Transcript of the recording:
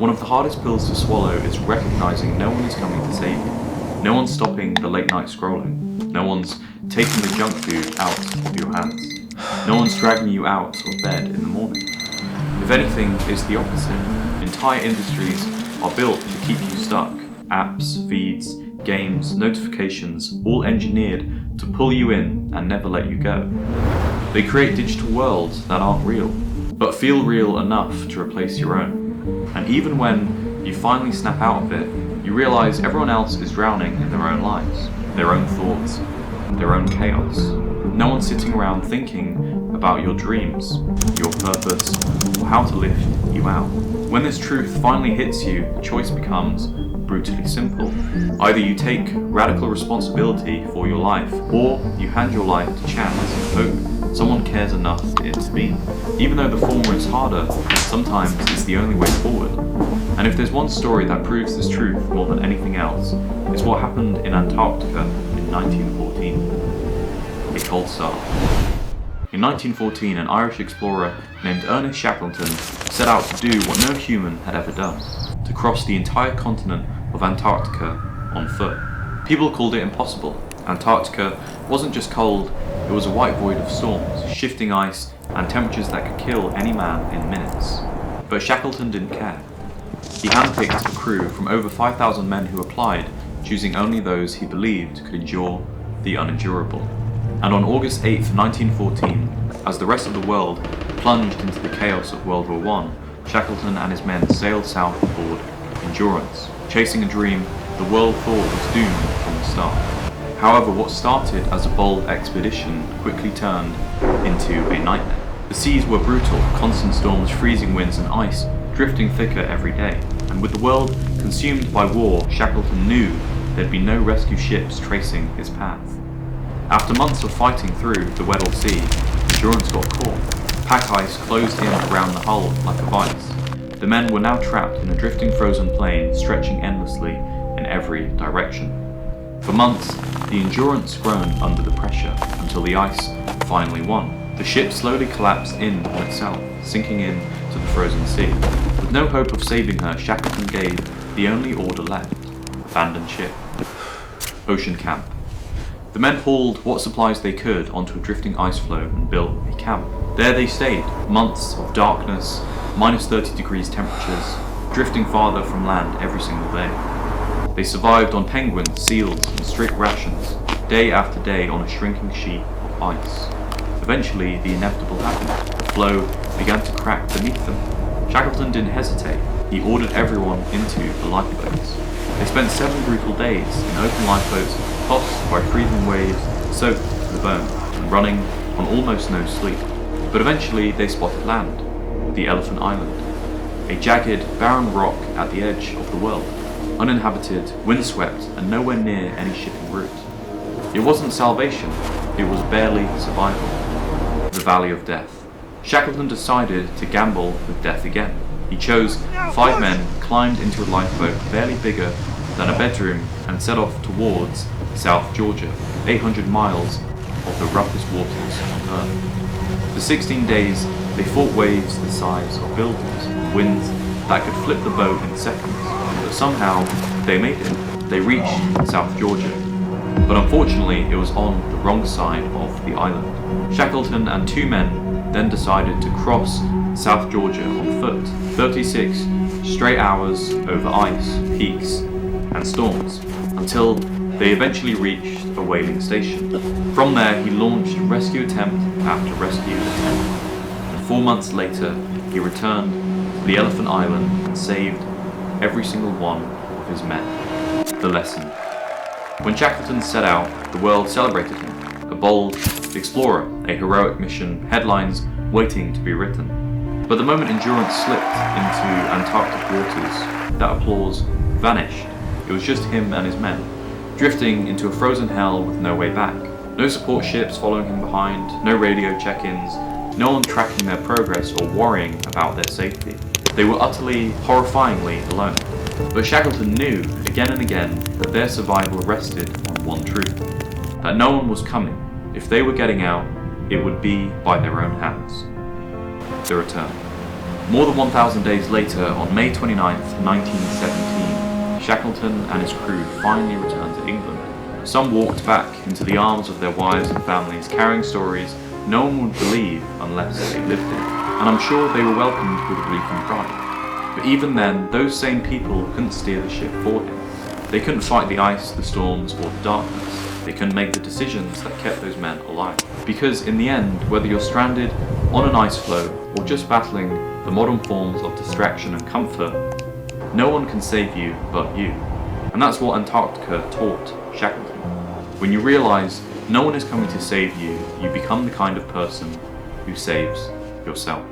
One of the hardest pills to swallow is recognizing no one is coming to save you. No one's stopping the late night scrolling. No one's taking the junk food out of your hands. No one's dragging you out of bed in the morning. If anything, it's the opposite. Entire industries are built to keep you stuck. Apps, feeds, games, notifications, all engineered to pull you in and never let you go. They create digital worlds that aren't real, but feel real enough to replace your own. And even when you finally snap out of it, you realize everyone else is drowning in their own lives, their own thoughts, their own chaos. No one's sitting around thinking about your dreams, your purpose, or how to lift you out. When this truth finally hits you, the choice becomes brutally simple. Either you take radical responsibility for your life, or you hand your life to chance and hope someone cares enough to intervene. Even though the former is harder, sometimes it's the only way forward. And if there's one story that proves this truth more than anything else, it's what happened in Antarctica in 1914. A cold start. In 1914, an Irish explorer named Ernest Shackleton set out to do what no human had ever done, to cross the entire continent of Antarctica on foot. People called it impossible. Antarctica wasn't just cold, it was a white void of storms, shifting ice, and temperatures that could kill any man in minutes. But Shackleton didn't care. He handpicked a crew from over 5,000 men who applied, choosing only those he believed could endure the unendurable. And on August 8, 1914, as the rest of the world plunged into the chaos of World War I, Shackleton and his men sailed south aboard Endurance, chasing a dream the world thought was doomed from the start. However, what started as a bold expedition quickly turned into a nightmare. The seas were brutal, constant storms, freezing winds and ice drifting thicker every day. And with the world consumed by war, Shackleton knew there'd be no rescue ships tracing his path. After months of fighting through the wedded sea, Endurance got caught. Pack ice closed in around the hull like a vice. The men were now trapped in a drifting frozen plain stretching endlessly in every direction. For months, the Endurance groaned under the pressure until the ice finally won. The ship slowly collapsed in on itself, sinking in to the frozen sea. With no hope of saving her, Shackleton gave the only order left: abandon ship. Ocean camp. The men hauled what supplies they could onto a drifting ice floe and built a camp. There they stayed, months of darkness, minus 30 degrees temperatures, drifting farther from land every single day. They survived on penguins, seals, and strict rations, day after day on a shrinking sheet of ice. Eventually, the inevitable happened. The floe began to crack beneath them. Shackleton didn't hesitate. He ordered everyone into the lifeboats. They spent 7 brutal days in open lifeboats, tossed by freezing waves, soaked to the bone, and running on almost no sleep. But eventually they spotted land, the Elephant Island, a jagged, barren rock at the edge of the world, uninhabited, windswept, and nowhere near any shipping route. It wasn't salvation, it was barely survival. The Valley of Death. Shackleton decided to gamble with death again. He chose 5 men, climbed into a lifeboat barely bigger than a bedroom, and set off towards South Georgia, 800 miles of the roughest waters on Earth. For 16 days, they fought waves the size of buildings, winds that could flip the boat in seconds, but somehow they made it. They reached South Georgia, but unfortunately it was on the wrong side of the island. Shackleton and 2 men then decided to cross South Georgia on foot, 36 straight hours over ice, peaks, and storms, until they eventually reached a whaling station. From there, he launched rescue attempt after rescue attempt, and 4 months later, he returned to the Elephant Island and saved every single one of his men. The lesson. When Shackleton set out, the world celebrated him, a bold explorer, a heroic mission, headlines waiting to be written. But the moment Endurance slipped into Antarctic waters, that applause vanished. It was just him and his men, drifting into a frozen hell with no way back. No support ships following him behind, no radio check-ins, no one tracking their progress or worrying about their safety. They were utterly, horrifyingly alone. But Shackleton knew, again and again, that their survival rested on one truth: that no one was coming. If they were getting out, it would be by their own hands. The return. More than 1,000 days later, on May 29th, 1917, Shackleton and his crew finally returned to England. Some walked back into the arms of their wives and families, carrying stories no one would believe unless they lived it. And I'm sure they were welcomed with relief and pride. But even then, those same people couldn't steer the ship for him. They couldn't fight the ice, the storms, or the darkness. They couldn't make the decisions that kept those men alive. Because in the end, whether you're stranded on an ice floe or just battling the modern forms of distraction and comfort, no one can save you but you. And that's what Antarctica taught Shackleton. When you realize no one is coming to save you, you become the kind of person who saves yourself.